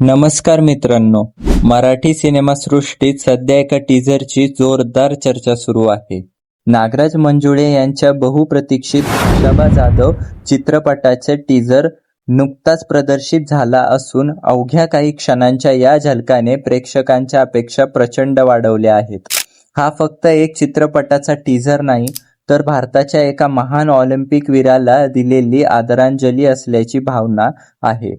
नमस्कार मित्रांनो, मराठी सिनेमासृष्टीत सध्या एका टीझरची जोरदार चर्चा सुरू आहे. नागराज मंजुळे यांच्या बहुप्रतीक्षित खाशाबा जाधव चित्रपटाचे टीझर नुकताच प्रदर्शित झाला असून अवघ्या काही क्षणांच्या या झलकाने प्रेक्षकांच्या अपेक्षा प्रचंड वाढवल्या आहेत. हा फक्त एक चित्रपटाचा टीझर नाही, तर भारताच्या एका महान ऑलिम्पिक वीराला दिलेली आदरांजली असल्याची भावना आहे.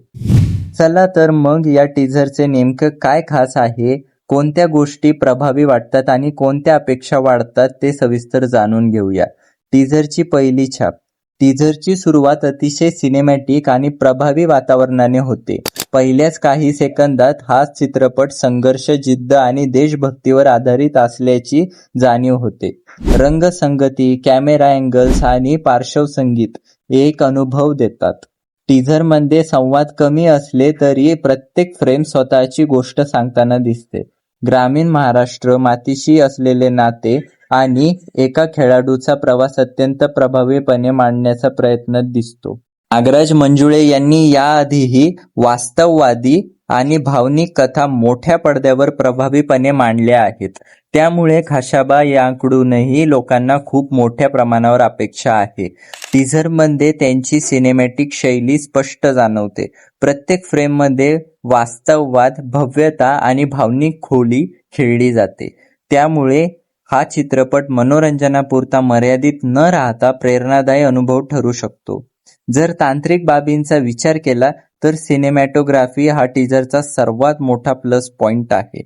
चला तर मग या टीझरचे नेमकं काय खास आहे, कोणत्या गोष्टी प्रभावी वाटतात आणि कोणत्या अपेक्षा वाढतात ते सविस्तर जाणून घेऊया. टीझरची पहिली छाप. टीझरची सुरुवात अतिशय सिनेमॅटिक आणि प्रभावी वातावरणाने होते. पहिल्याच काही सेकंदात हा चित्रपट संघर्ष, जिद्द आणि देशभक्तीवर आधारित असल्याची जाणीव होते. रंगसंगती, कॅमेरा अँगल्स आणि पार्श्वसंगीत एक अनुभव देतात. टीझरमध्ये संवाद कमी असले तरी प्रत्येक फ्रेम स्वतःची गोष्ट सांगताना दिसते. ग्रामीण महाराष्ट्र, मातीशी असलेले नाते आणि एका खेळाडूचा प्रवास अत्यंत प्रभावीपणे मांडण्याचा प्रयत्न दिसतो. नागराज मंजुळे यांनी याआधीही वास्तववादी आणि भावनिक कथा मोठ्या पडद्यावर प्रभावीपणे मांडल्या आहेत. त्यामुळे खाशाबा याकडूनही लोकांना खूप मोठ्या प्रमाणावर अपेक्षा आहे. टीझरमध्ये त्यांची सिनेमॅटिक शैली स्पष्ट जाणवते. प्रत्येक फ्रेममध्ये वास्तववाद, भव्यता आणि भावनिक खोली खेळली जाते. त्यामुळे हा चित्रपट मनोरंजनापुरता मर्यादित न राहता प्रेरणादायी अनुभव ठरू शकतो. जर तांत्रिक बाबींचा विचार केला तर सिनेमॅटोग्राफी हा टीझरचा सर्वात मोठा प्लस पॉइंट आहे.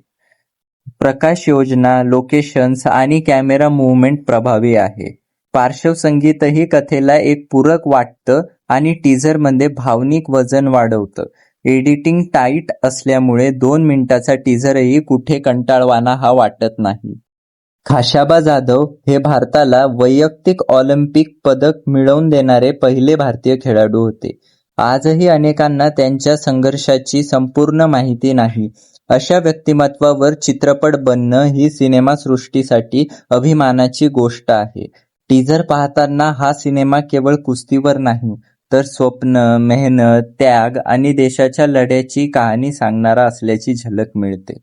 प्रकाश योजना, लोकेशन्स आणि कॅमेरा मूव्हमेंट प्रभावी आहे. पार्श्वसंगीतही कथेला एक पूरक वाटतं आणि टीझरमध्ये भावनिक वजन वाढवतं. एडिटिंग टाईट असल्यामुळे 2 मिनिटाचा टीझरही कुठे कंटाळवाणा हा वाटत नाही. खाशाबा जाधव हे भारताला वैयक्तिक ऑलिम्पिक पदक मिळवून देणारे पहिले भारतीय खेळाडू होते. आजही अनेकांना त्यांच्या संघर्षाची संपूर्ण माहिती नाही. अशा व्यक्तिमत्वावर चित्रपट बनणं ही सिनेमासृष्टीसाठी अभिमानाची गोष्ट आहे. टीझर पाहताना हा सिनेमा केवळ कुस्तीवर नाही, तर स्वप्न, मेहनत, त्याग आणि देशाच्या लढ्याची कहाणी सांगणारा असल्याची झलक मिळते.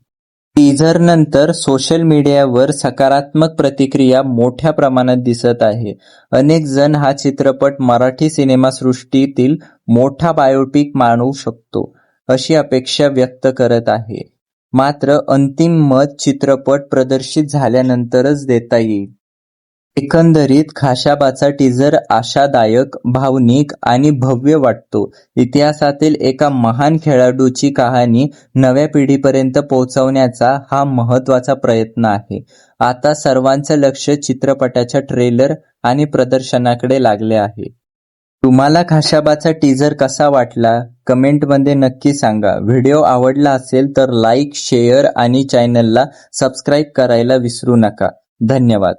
टीझर नंतर सोशल मीडियावर सकारात्मक प्रतिक्रिया मोठ्या प्रमाणात दिसत आहे. अनेक जण हा चित्रपट मराठी सिनेमासृष्टीतील मोठा बायोपिक मानू शकतो अशी अपेक्षा व्यक्त करत आहे. मात्र अंतिम मत चित्रपट प्रदर्शित झाल्यानंतरच देता येईल. एकंदरीत खाशाबाचा टीझर आशादायक, भावनिक आणि भव्य वाटतो. इतिहासातील एका महान खेळाडूची कहाणी नव्या पिढीपर्यंत पोहोचवण्याचा हा महत्त्वाचा प्रयत्न आहे. आता सर्वांचं लक्ष चित्रपटाच्या ट्रेलर आणि प्रदर्शनाकडे लागले आहे. तुम्हाला खाशाबाचा टीझर कसा वाटला? कमेंटमध्ये नक्की सांगा. व्हिडिओ आवडला असेल तर लाईक, शेअर आणि चॅनलला सबस्क्राईब करायला विसरू नका. धन्यवाद.